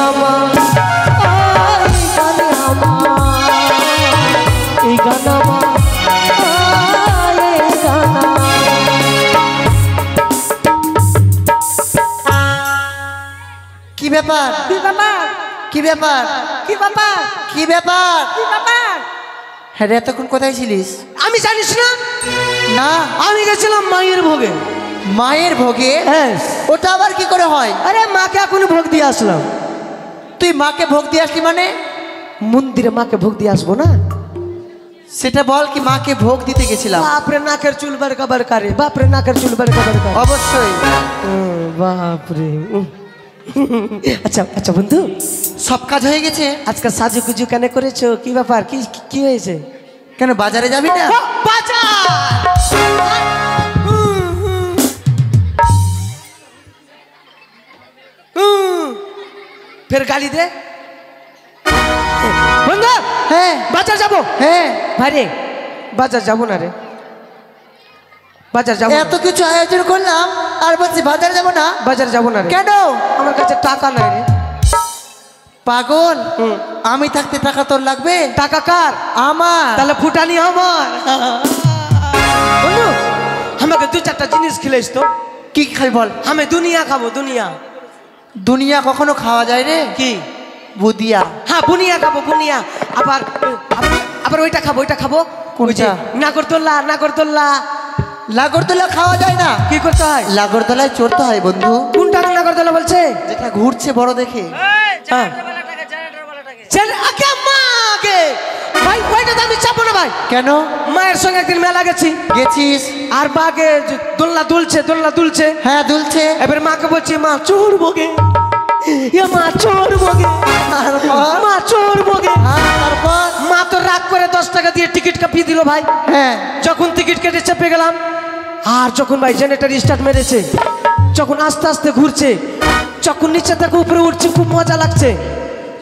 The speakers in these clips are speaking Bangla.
আমার এই গান আমার কি ব্যাপার কি ব্যাপার কি ব্যাপার কি ব্যাপার কি ব্যাপার কি ব্যাপার? হ্যাঁ রে, এতক্ষণ কোথায় ছিলিস? আমি জানিস না? না, আমি গেছিলাম মায়ের ভোগে। মায়ের ভোগে? হ্যাঁ। ওটা আবার কি করে হয়? আরে মাকে এখন ভোগ দিয়ে আসলাম। তুই মাকে ভোগ দিয়ে আসলি মানে? মন্দিরে মাকে ভোগ দিয়ে আসবো না? সেটা বল, কি মাকে ভোগ দিতে গেছিলাম? বাপরে নাকের চুল বার কাবার কারে, বাপরে নাকের চুল বার কাবার কারে। অবশ্যই। বাপরে। আচ্ছা আচ্ছা বন্ধু, সব কাজ হয়ে গেছে? আজকে সাজুগুজু কেন করেছো? কি ব্যাপার? কি কি হয়েছে? কেন বাজারে যাবি না? ফের গালি দে বন্ধু। হ্যাঁ বাজার যাবো। হ্যাঁ ভাই রে, বাজার যাবো না রে, বাজার যাবো। এত কিছু আয়োজন করলাম আর বলছি বাজার যাবো না? বাজার যাবো না রে। কেন? আমার কাছে টাকা নাই রে। পাগল, আমি থাকতে টাকা তোর লাগবে? টাকা কার? আমার। তাহলে ফুটানি আমার। বন্ধু, আমাকে দু চারটা জিনিস খিলাইস তো। কি খাই বল? আমি দুনিয়া খাবো। দুনিয়া? দুনিয়া কখনো খাওয়া যায় রে? কি? বুদিয়া। হ্যাঁ বুনিয়া খাবো, বুনিয়া। আবার আবার ওইটা খাবো, ওইটা খাবো। কোনটা? নাগরদোল্লা। নাগরদোল্লা। নাগরদোলা খাওয়া যায় না? কি করতে হয়? নাগরদোলায় চড়তে হয় বন্ধু। কোনটা নাগরদোল্লা বলছে? যেটা ঘুরছে বড় দেখে। ভাই ওইটা তো আমি চাপবো না ভাই। কেন? মায়ের সঙ্গে একদিন মেলা গেছি। গেছিস? আর বাগে দোলনা দুলছে, দোলনা দুলছে। হ্যাঁ দুলছে। এবার মাকে বলছি, মা চড়বো গে, মা চড়বো গে, মা চড়বো গে। তারপর? মা তো রাগ করে 10 টাকা দিয়ে টিকিট কাটিয়ে দিল ভাই। হ্যাঁ। যখন টিকিট কেটে চেপে গেলাম, আর যখন ভাই জেনারেটর স্টার্ট মেরেছে, যখন আস্তে আস্তে ঘুরছে, যখন নিচে থেকে উপরে উঠছে খুব মজা লাগছে।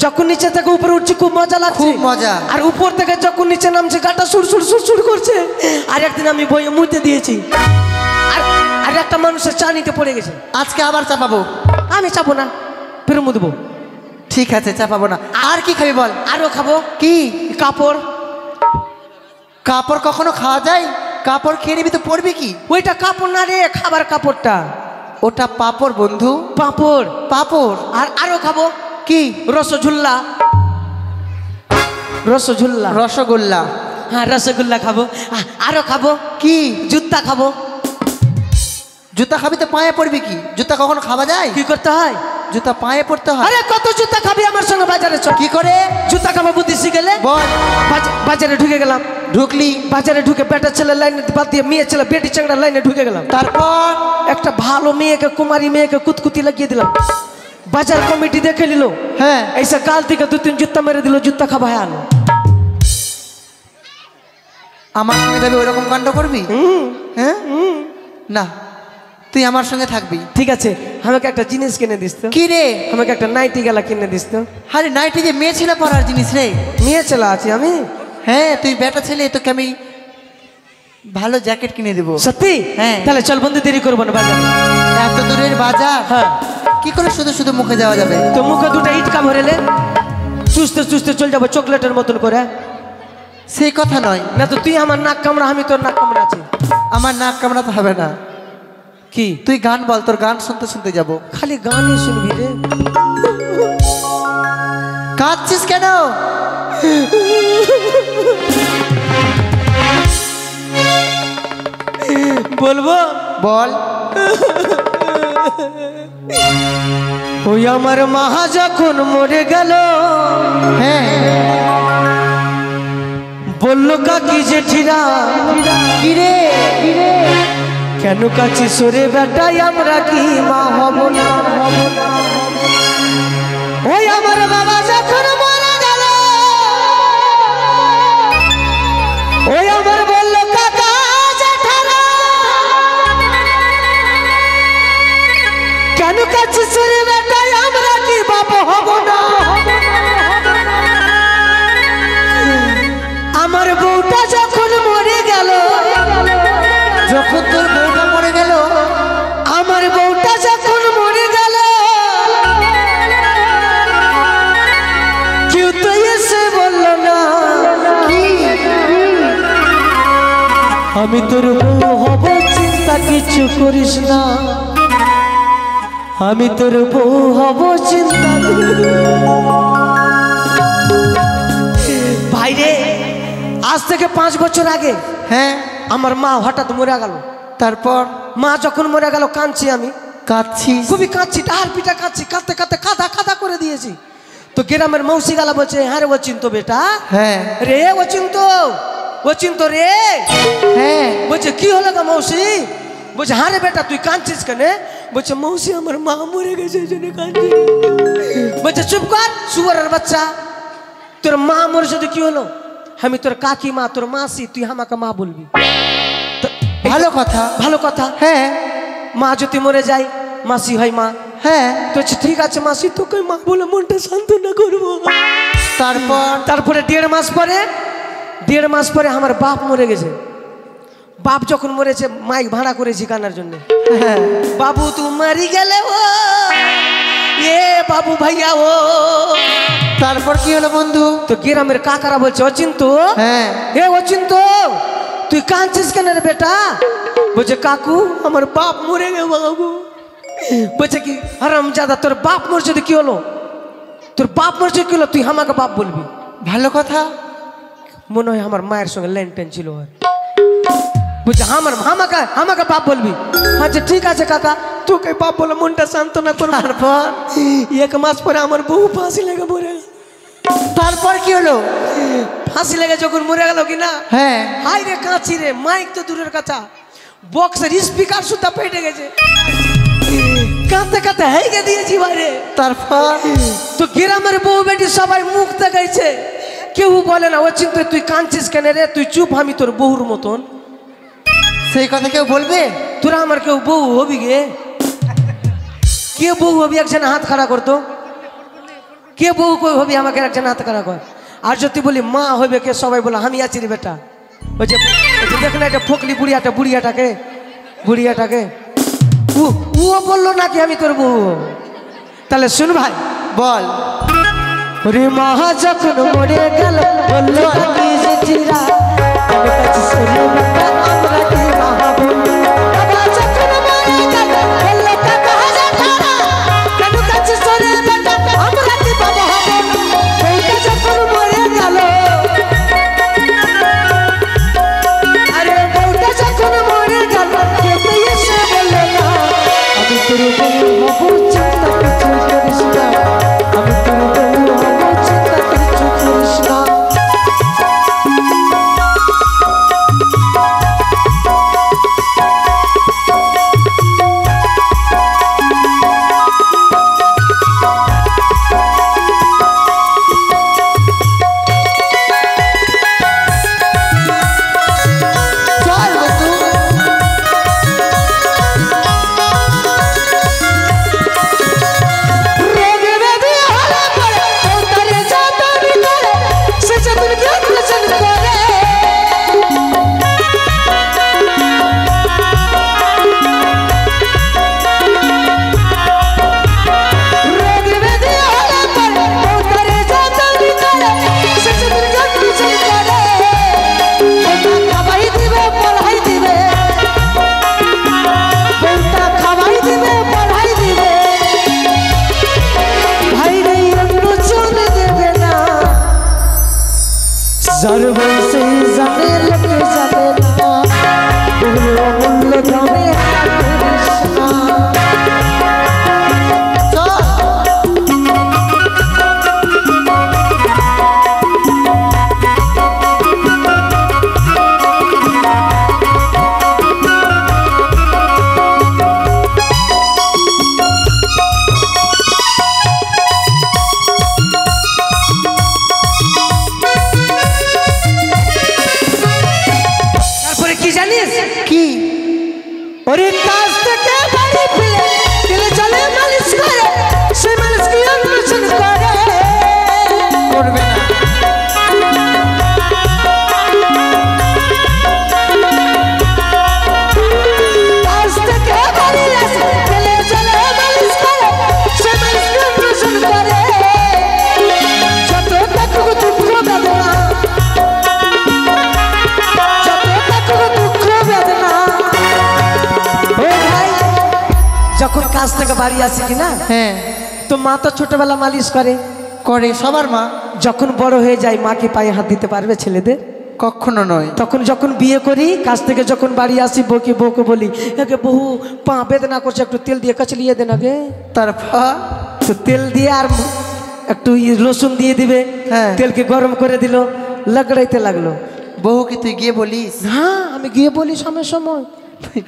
যখন নিচে থেকে উপরে উঠছে খুব মজা লাগছে, খুব মজা। আর উপর থেকে যখন নিচে নামছে গাটা সুর সুর সুর সুর করছে। আর একদিন আমি বইয়ে মুইতে দিয়েছি, আর একটা মানুষের চানিতে পড়ে গেছে। আজকে আবার চাপাবো? আমি চাপবো না, ফের মুদবো। ঠিক আছে, চাপাবো না। আর কি খাবি বল? আরো খাবো। কি? কাপড়। কাপড় কখনো খাওয়া যায়? কাপড় খেয়ে নিবি তো পরবি কি? ওইটা কাপড় না রে, খাবার কাপড়টা। ওটা পাপড় বন্ধু। পাপড়? পাপড়। আর আরো খাবো। কি? রসঝুল্লা। রসঝুল্লা। রসগোল্লা। হ্যাঁ রসগোল্লা খাবো। আরো খাবো। কি? জুতা খাবো। জুতা খাবি তো পায়ে পড়বি কি? জুতা কখনো খাওয়া যায়? কি করতে হয়? জুতা পায়ে পড়তে হয়। আরে কত জুতা খাবি আমার সঙ্গে বাজারে চল। কি করে? জুতা খাবো বুদ্ধি শিখেলে বল। বাজারে ঢুকে গেলাম। ঢুকলি? বাজারে ঢুকে বেটা ছেলে লাইনে বাদ দিয়ে মেয়ে ছেলে বেটি চাংড়া লাইনে ঢুকে গেলাম। তারপর? একটা ভালো মেয়েকে, কুমারী মেয়েকে কুতকুতি লাগিয়ে দিলাম। বাজার কমিটি দেখে নিল। হ্যাঁ। এইসব গাল থেকে 2-3 জুতা মেরে দিল। জুতা খাবা আলো। আমার সঙ্গে যাবি ওরকম কাণ্ড করবি? হ্যাঁ না, তুই আমার সঙ্গে থাকবি। ঠিক আছে, আমাকে একটা জিনিস কিনে দিস তো। কি রে? আমাকে একটা নাইটি গেলা কিনে দিস তো। আরে নাইটি যে মেয়ে ছেলে পরার জিনিস রে। মেয়ে ছেলে আছি আমি। হ্যাঁ তুই বেটা ছেলে, তোকে আমি ভালো জ্যাকেট কিনে দেবো। সত্যি? হ্যাঁ। তাহলে চল বন্ধু, দেরি করবো না বাজার। এত দূরের বাজার? হ্যাঁ। কি করে শুধু শুধু মুখে যাওয়া যাবে? তো মুখে 2টা ইটকা ভরেলে চুষতে চুষতে চল যাবো চকলেটের মতন করে। সেই কথা নয়। না তো তুই আমার নাক কামড়া, আমি তোর নাক কামড়া আছি। আমার নাক কামড়াতে হবে না। কি? তুই গান বল, তোর গান শুনতে শুনতে যাবো। খালি গানই শুনবি রে। কাঁদছিস কেন? বলবো? বল। ওই আমার মা যখন মরে গেল, হ্যাঁ বললো কাকি জেঠিরা, কি রে? কেন কাছি সরে বেটাই আমরা কি মা হব না? ওই আমার বাবা যখন মরে গেল, ওই আমার বললো কাকা জেঠারা, কেন কাছি সরে বেটাই আমরা কি বাপ হব না? আমার বউটা যখন মরে গেল, যখন তোর বউটা মরে গেল, আমার বউটা যখন মরে গেল, আমি তোর বউ হব চিন্তা কিছু করিস না, আমি তোর বউ হব চিন্তা। ভাইরে আজ থেকে 5 বছর আগে হ্যাঁ আমার মা হঠাৎ মরে গেল। তারপর মা যখন মরে গেল কাঁদছি, আমি কাঁদছিস? খুবই কাঁদছি, ডাল পিঠা কাঁদছি, কাঁদতে কাঁদতে কাদা কাদা করে দিয়েছি। তো গ্রামের মৌসি গালা বলছে, হ্যাঁ রে ও চিন্ত বেটা, হ্যাঁ রে ও চিন্ত রে। হ্যাঁ বলছে কি হলো গো মৌসি? বলছে হ্যাঁ রে বেটা তুই কাঁদছিস কেন? বলছে মৌসি আমার মা মরে গেছে এই জন্য কাঁদছি। বলছে চুপ কর শুয়োরের বাচ্চা, তোর মা মরেছে তো কি হলো? আমি তোর কাকিমা, তোর মাসি, তুই আমাকে মা বলবি। ভালো কথা, ভালো কথা। হ্যাঁ মা যদি মরে যায় মাসি হয় মা। হ্যাঁ তো ঠিক আছে মাসি, তোকে মা বলে মনটা সান্ত্বনা করবো। তারপরে 1.5 মাস পরে আমার বাপ মরে গেছে। বাপ যখন মরেছে মাইক ভাড়া করেছি কানার জন্য। হ্যাঁ বাবু তুই মারি গেলে ও এ বাবু ভাইয়া ও। তারপর কি হলো বন্ধু? তো গ্রামের কাকারা বলছে অচিন্ত, হ্যাঁ এ অচিন্ত তুই কাঁদছিস কেন রে বেটা? বলছে কাকু আমার বাপ মরে গেল বাবু। বলছে কি হারামজাদা তোর বাপ মরছে তো কি হলো? তোর বাপ মরছে কি হলো? তুই আমাকে বাপ বলবি? ভালো কথা। মনে হয় আমার মায়ের সঙ্গে লেনটেন ছিল। বলছে আমাকে বাপ বলবি? আচ্ছা ঠিক আছে কাকা, তোকে বাপ বলে মনটা সান্ত্বনা করবো। তারপর 1 মাস পরে আমার বউ ফাঁসি লেগে মরে গেল। তারপর কি হলো? ফাঁসি লেগে যখন মরে গেল কিনা, হ্যাঁ হাই রে কাঁচি রে, মাইক তো দূরের কথা, বক্সের স্পিকার সুদ্ধা পেটে গেছে। কাঁদতে কাঁদতে হেগে দিয়েছি বাইরে। তারপর তো গ্রামের বউ বেটি সবাই মুখ দেখাইছে, কেউ বলে না ও চিন্তা তুই কাঁদছিস কেন রে, তুই চুপ, আমি তোর বউর মতন। সেই কথা কেউ বলবে? তোরা আমার কেউ বউ হবি গে? কে বউ হবি? একজন হাত খাড়া করতো। কে বউ কই হবি? আমাকে একজন হাত খাড়া কর। আর যদি বলি মা হইবে কে, সবাই বলে আমি আছি রে বেটা। ওই যে দেখ না এটা ফকলি বুড়িয়াটাকে ও বললো নাকি আমি তোর বউ? তাহলে শুন ভাই, বল। রে মা যখন মরে গেল বললো কি যে চিরা আমি কাছে সরে বেটা আমরা কি মা বলবো। বাবা যখন মরে গেল বললো কাকা হাজার টাকা কেন কাছে সরে বেটা আমরা কি বাবা হবো। বউটা যখন মরে গেল, আরে বউটা যখন মরে গেল কেউ এসে বললো না আমি তোর বউ হবো, চিন্তা কিছু করিস না, আমি তোর বউ হবো, চিন্তা কিছু করিস না। চল বন্ধু। रोगे बेबी हला पर उतरे जाता निकले से जतन के वचन करे। रोगे बेबी हला पर उतरे जाता निकले से जतन के वचन करे। बेटा खवाई दिबे पढ़ाई दिबे, बेटा खवाई दिबे पढ़ाई दिबे। भाई नहीं अन्न चोले देवे ना, सर्व से जाने लगे जाने ना, बोलो मुल्ले गाने कृष्णा। চল। বাড়ি আসি কি না, হ্যাঁ তো মা তো ছোটবেলা মালিশ করে করে সবার মা। যখন বড় হয়ে যায় মা কি পায়ে হাত দিতে পারবে ছেলেদের? কখনো নয়। তখন যখন বিয়ে করি কাছ থেকে যখন বাড়ি আসি বউকে বলি একে বহু পা বেদনা করছে, একটু তেল দিয়ে কচলিয়ে দেন আগে। তারপর তো তেল দিয়ে আর একটু রসুন দিয়ে দিবে, হ্যাঁ। তেলকে গরম করে দিল, লাগড়াইতে লাগলো। বউকে তুই গিয়ে বলিস? হ্যাঁ আমি গিয়ে বলি সময় সময়।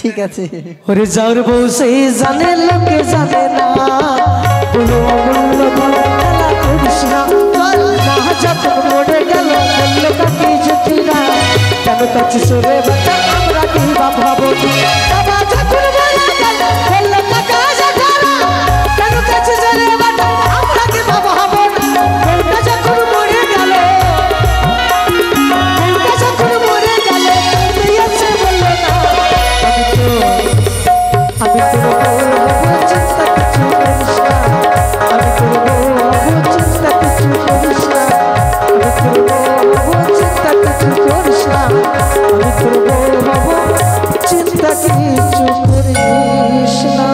ঠিক আছে। ওরে যাওর বউ সেই জানে লোকে জানে না, বলো অমূল্য খেলা করিস না। মা যখন মরে গেল বললো কাকি জটিরা, কেন কাছিস রে বাচ্চা আমরা কি বা ভাবো। বাবা যখন মরে গেল বললো কাকা জটিরা, কেন কাছিস রে বাচ্চা আমরা কি বা ভাবো। বউটা যখন মরে গেল, বউটা যখন মরে গেল দিয়েছে বললো না। আমি তোর বউ চিন্তা কিছু করিস না, আমি তোর বউ চিন্তা কিছু করিস না, আমি তোর বউ চিন্তা কিছু করিস না, আমি তোর বউ চিন্তা কিছু করিস না।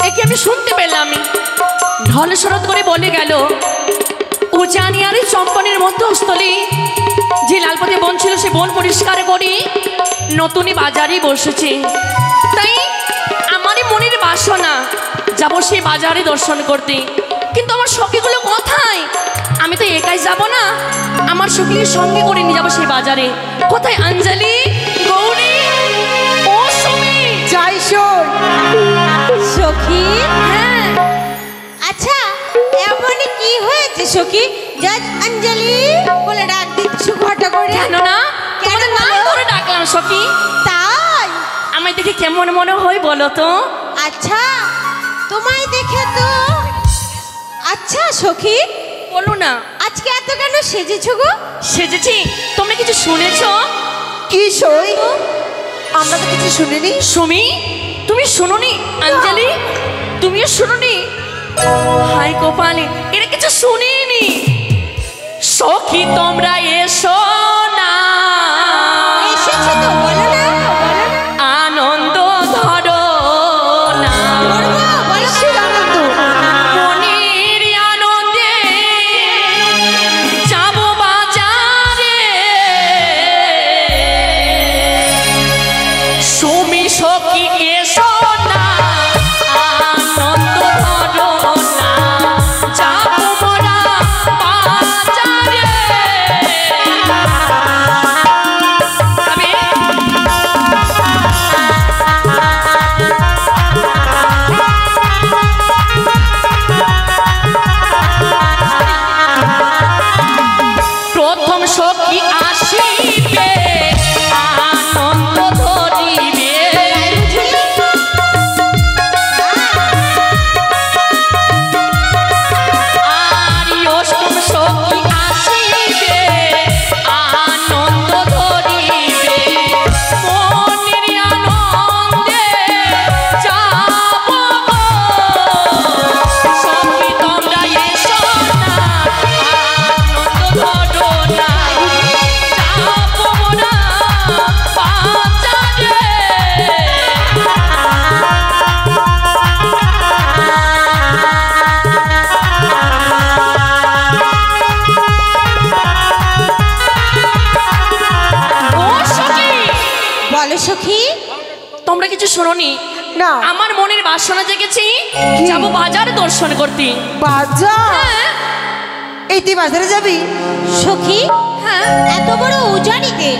একে আমি শুনতে পেলাম ঢল শরৎ করে বলে গেল উজানি আর চম্পনের মধ্যস্থলে যে লালপথে বন ছিল সে বন পরিষ্কার করে নতুনই বাজারে বসেছে। তাই আমারই মনের বাসনা যাব সেই বাজারে দর্শন করতে, কিন্তু আমার সখীগুলো কোথায়? আমি তো একাই যাব না, আমার সখীকে সঙ্গে করে নিয়ে যাবো সেই বাজারে। কোথায় অঞ্জলি, গৌরী, ও সুমি? যাই শোন সখী, হ্যাঁ আচ্ছা এমন কি হয়েছে সখী জাজ অঞ্জলি বলে ডাক দিচ্ছ ঘটা করে? কেন না, কেন তোমাদের নাম বলো? ধরে ডাকলাম সখী। তাই? আমায় দেখে কেমন মনে হয় বলো তো? আচ্ছা তোমায় দেখে তো আচ্ছা সখী বলো না। আজকে এত কেন সেজেছো গো? সেজেছি, তোমরা কিছু শুনেছো? কি সই? আমরা তো কিছু শুনিনি। সুমি তুমি শুনোনি? অঞ্জলি তুমিও শুনোনি? হাই গোপালে এরা কিছু শুনিনি। সখী তোমরা এসো না, এসেছো তো বলো না, বলো না। আনন্দ ধরো না, বলবো, বলো না। মনের আনন্দে যাবো বাজারে। সুমি সখী এসো না, আনন্দ ধরো না, যাবো মোরা বাজারে। তবে প্রথম সখী আসিবে আনন্দ ধরিবে, আর অষ্টম সখী আসিবে আনন্দ ধরিবে। মনের আনন্দে যাব সখী তোমরা এসো না, আনন্দ ধরো না, যাব মোরা বাজারে। ও সখী, বলো সখী। তোমরা কিছু শোনোনি? না। আমার মনের বাসনা জেগেছি, যাবো বাজার দর্শন করতে। বাজার? হ্যাঁ এই তুই বাজারে যাবি? সখী হ্যাঁ, এত বড় উজানিতে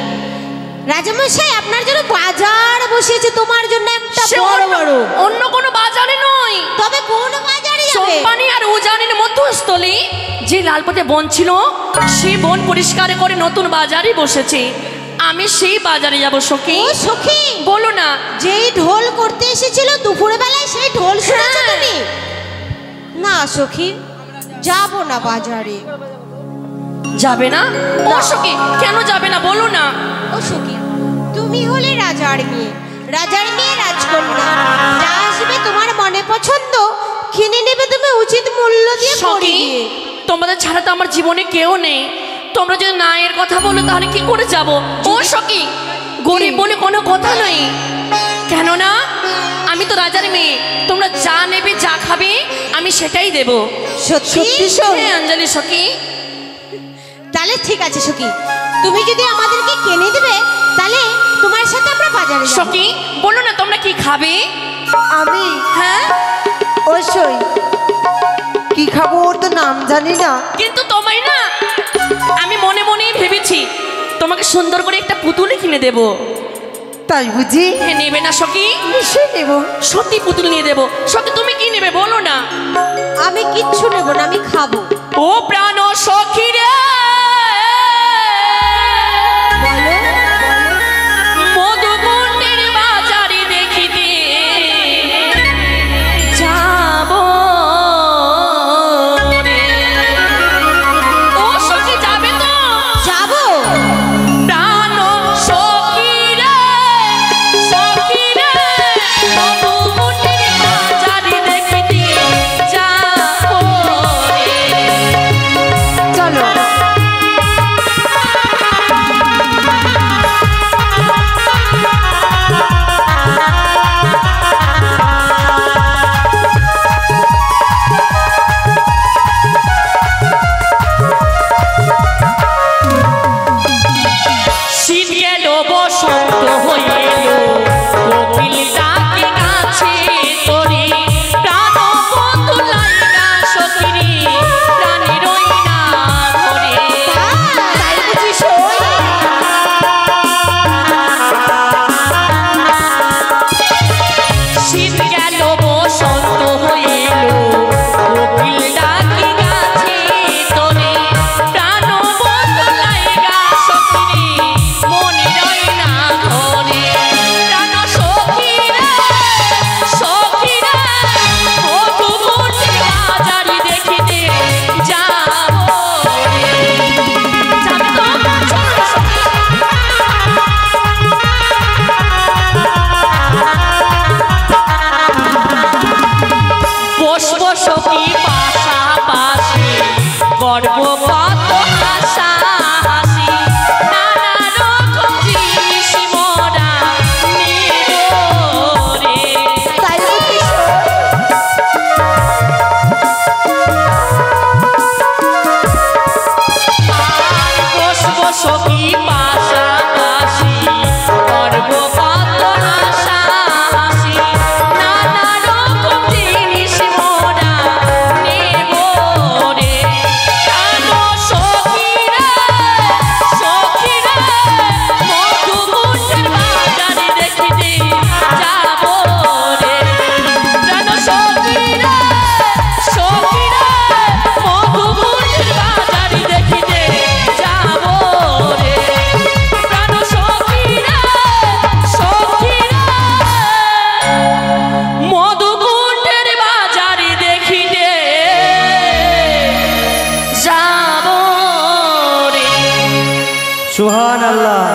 রাজামশাই আপনার জন্য বাজার বসিয়েছে, তোমার জন্য একটা সে বড় অন্য- বড়। অন্য কোনো বাজারে নয়, তবে কোন বাজারে যাবে? চম্পানি আর উজানির মধ্যস্থলে যে লালপথে বন ছিল সেই বন পরিষ্কার করে নতুন বাজারে বসেছে। আমি সেই বাজারে যাব সখী। ও সখী, বলো না। যেই ঢোল করতে এসেছিল দুপুরে বেলায় সেই ঢোল শুনেছো হ্যাঁ। তুমি? না সখী, যাব না বাজারে। যাবে না? ও সখী কেন যাবে না বলো না। ও সখী, তুমি হলে রাজার মেয়ে, রাজার মেয়ে রাজকন্যা, যা আসবে তোমার মনে পছন্দ কিনে নেবে তুমি উচিত মূল্য দিয়ে সখী পরিয়ে। তোমাদের ছাড়া তো আমার জীবনে কেউ নেই, তোমরা যদি না এর কথা বলো তাহলে কি করে যাব? ও সখী, গরিব বলে কোনো কথা নই, কেননা আমি তো রাজার মেয়ে। তোমরা যা নেবে যা খাবে আমি সেটাই দেব। সত্যি হ্যাঁ অঞ্জলি সখী। তাহলে ঠিক আছে সখী, তুমি যদি আমাদেরকে কিনে দেবে তাহলে তোমার সাথে আমরা বাজারে যাব। সখী বলো না তোমরা কি খাবে? আমি হ্যাঁ অবশ্যই কি খাবো ওর তো নাম জানি না। কিন্তু তোমায় না আমি মনে মনেই ভেবেছি তোমাকে সুন্দর করে একটা পুতুল কিনে দেব। তাই বুঝি? হ্যাঁ নেবে না সখী? নিশ্চয়ই নেব। সত্যি পুতুল নিয়ে দেব। সখী তুমি কি নেবে বলো না? আমি কিচ্ছু নেব না, আমি খাবো। ও প্রাণ সখী রে